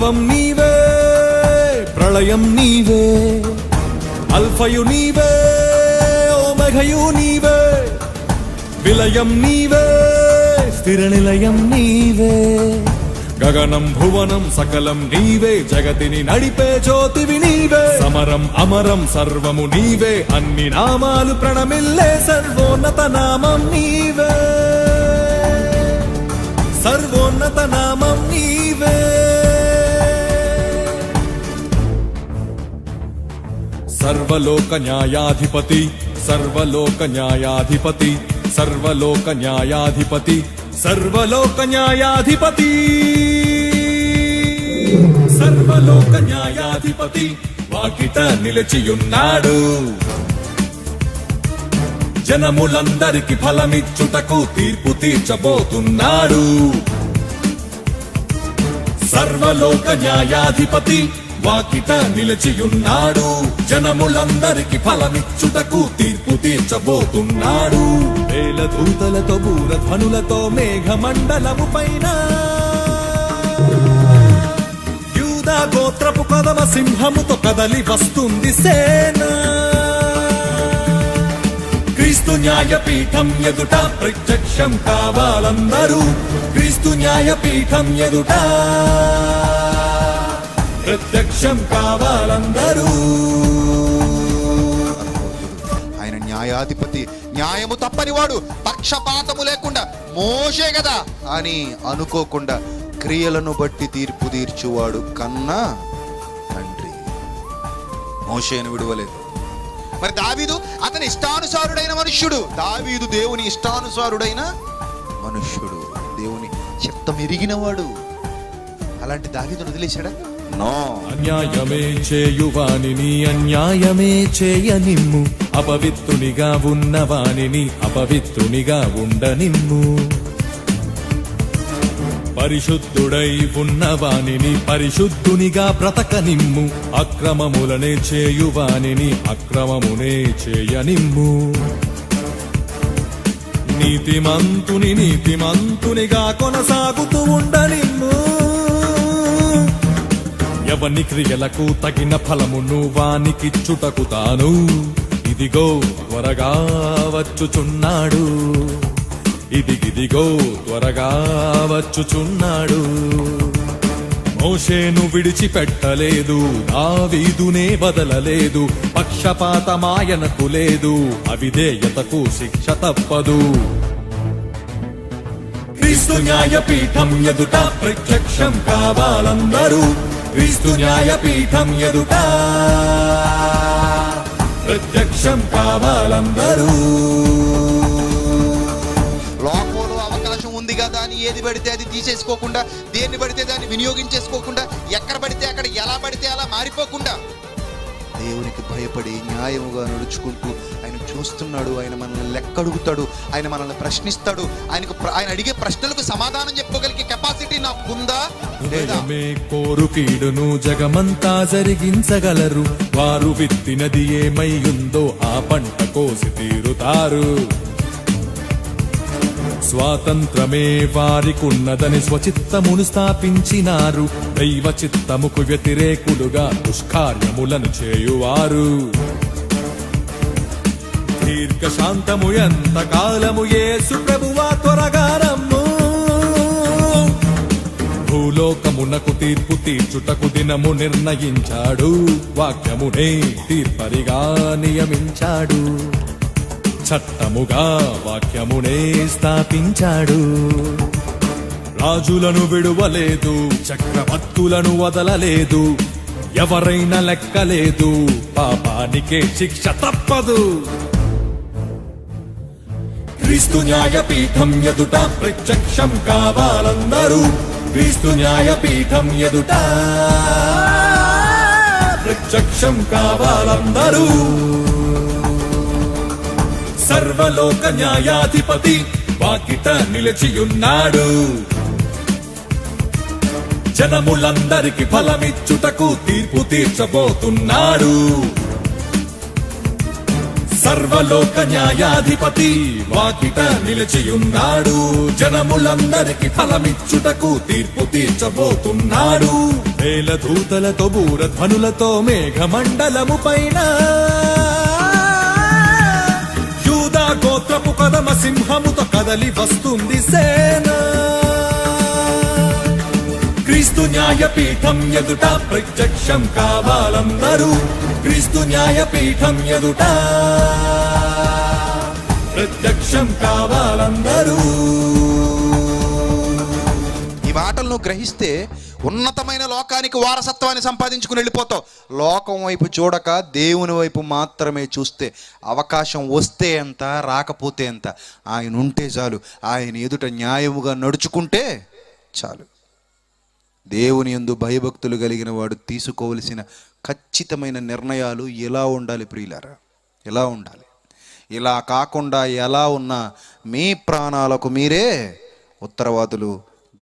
ప్రభవం నీవే, ప్రళయం నీవే, అల్ఫయు నీవే, ఓమఘయు నీవే, విలయం నీవే, స్థిర నిలయం నీవే. గగనం భువనం సకలం నీవే, జగతిని నడిపే జ్యోతివి నీవే. సమరం అమరం సర్వము నీవే, అన్ని నామాలు ప్రణమిల్లే సర్వోన్నత నామం నీవే, సర్వోన్నత నామం నీవే. సర్వలోక న్యాయాధిపతి, సర్వలోక న్యాయాధిపతి, సర్వలోక న్యాయాధిపతి, సర్వలోక న్యాయాధిపతి, సర్వలోక న్యాయాధిపతి వాకిట నిలిచియున్నాడు. జనములందరికి ఫలమిచ్చుటకు తీర్పు తీర్చబోతున్నాడు. సర్వలోక న్యాయాధిపతి వాకిట నిలిచియున్నాడు. జనములందరికి ఫలమిచ్చుటకు తీర్పు తీర్చబోతున్నాడు. వేల దూతలతో బూరధ్వనులతో మేఘమండలము పైన యూదా గోత్రపు కదమ సింహముతో కదలి వస్తుంది సేన. క్రీస్తు న్యాయపీఠం ఎదుట ప్రత్యక్షం కావాలందరూ, క్రీస్తు న్యాయపీఠం ఎదుట ప్రత్యక్షం కావాలందరూ. ఆయన న్యాయాధిపతి, న్యాయము తప్పనివాడు, పక్షపాతము లేకుండా మోషే కదా అని అనుకోకుండా క్రియలను బట్టి తీర్పు తీర్చువాడు కన్నా తండ్రి. మోషేను విడువలేదు. మరి దావీదు అతని ఇష్టానుసారుడైన మనుష్యుడు. దావీదు దేవుని ఇష్టానుసారుడైన మనుష్యుడు, దేవుని చిత్తం ఎరిగినవాడు. అలాంటి దావీదును వదిలేశాడా? నో. అన్యాయమే చేయువానిని అన్యాయమే చేయనిమ్ము, అపవిత్రునిగా ఉన్నవానిని అపవిత్రునిగా ఉండనిమ్ము. పరిశుద్ధుడై ఉన్నవానిని పరిశుద్ధునిగా బ్రతకనిమ్ము, అక్రమములనే చేయువానిని అక్రమమునే చేయనిమ్ము. నీతిమంతుని నీతిమంతునిగా కొనసాగుతూ ఉండనిమ్ము. ఎవని క్రియలకు తగిన ఫలమును వానికిచ్చుటకు తాను ఇదిగో త్వరగా వచ్చుచున్నాడు, ఇదిగిదిగో త్వరగా వచ్చుచున్నాడు. మోషేను విడిచిపెట్టలేదు, దావీదునే బదలలేదు. పక్షపాతమాయనకు లేదు, అవిధేయతకు శిక్ష తప్పదు. క్రీస్తు న్యాయపీఠం ఎదుట ప్రత్యక్షం కావాలందరూ, క్రీస్తు న్యాయపీఠం ఎదుట ప్రత్యక్షం కావాలందరూ. లోకంలో అవకాశం ఉంది కదా అని ఏది పడితే అది తీసేసుకోకుండా, దేన్ని పడితే దాన్ని వినియోగించేసుకోకుండా, ఎక్కడ పడితే అక్కడ ఎలా పడితే అలా మారిపోకుండా దేవునికి భయపడి న్యాయముగా నడుచుకుంటూ ఆయన చూస్తున్నాడు. ఆయన మనల్ని లెక్కడుగుతాడు, ఆయన మనల్ని ప్రశ్నిస్తాడు. ఆయన అడిగే ప్రశ్నలకు సమాధానం చెప్పుకోగలిగే కెపాసిటీ నాకుందా లేదా? కోరు కీడును జగమంతా జరిగించగలరు, వారు విత్తినది ఏమై ఉందో ఆ పంట కోసి తీరుతారు. స్వాతంత్రమే వారికున్నదని స్వచిత్తమును స్థాపించినారు, దైవ చిత్తముకు వ్యతిరేకులుగా దుష్కార్యములను చేయువారు. దీర్ఘశాంతము ఎంత కాలము యేసు ప్రభువా త్వరగా రమ్ము. భూలోకమునకు తీర్పు తీర్చుటకు దినము నిర్ణయించాడు, వాక్యమునే తీర్పరిగా నియమించాడు. చట్టముగా వాక్యమునే స్థాపించాడు. రాజులను విడువలేదు, చక్రవర్తులను వదలలేదు, ఎవరైనా లెక్కలేదు, పాపానికే శిక్ష తప్పదు. క్రీస్తు న్యాయపీఠం ఎదుట ప్రత్యక్షం కావాలందరూ, క్రీస్తు న్యాయపీఠం ఎదుట ప్రత్యక్షం కావాలందరూ. సర్వలోక న్యాయాధిపతి వాకిట నిలిచియున్నాడు. జనములందరికి ఫలమిచ్చుటకు తీర్పు తీర్చబోతున్నాడు. సర్వలోక న్యాయాధిపతి వాకిట నిలిచియున్నాడు. జనములందరికి ఫలమిచ్చుటకు తీర్పు తీర్చబోతున్నాడు. వేల దూతలతో బూరధ్వనులతో మేఘమండలము పైన యూదా గోత్రపు కదమ సింహముతో కదలి వస్తుంది సేన. క్రీస్తు న్యాయపీఠం ఎదుట ప్రత్యక్షం కావాలందరూ, క్రీస్తు న్యాయపీఠం ఎదుట ప్రత్యక్షం కావాలందరూ. ఈ మాటలు నువ్వు గ్రహిస్తే ఉన్నతమైన లోకానికి వారసత్వాన్ని సంపాదించుకుని వెళ్ళిపోతావు. లోకం వైపు చూడక దేవుని వైపు మాత్రమే చూస్తే అవకాశం వస్తే ఎంత, రాకపోతే ఎంత, ఆయన ఉంటే చాలు, ఆయన ఎదుట న్యాయముగా నడుచుకుంటే చాలు. దేవుని యందు భయభక్తులు కలిగిన వాడు తీసుకోవలసిన ఖచ్చితమైన నిర్ణయాలు ఎలా ఉండాలి ప్రియులారా? ఎలా ఉండాలి? ఇలా కాకుండా ఎలా ఉన్నా మీ ప్రాణాలకు మీరే ఉత్తరవాదులు.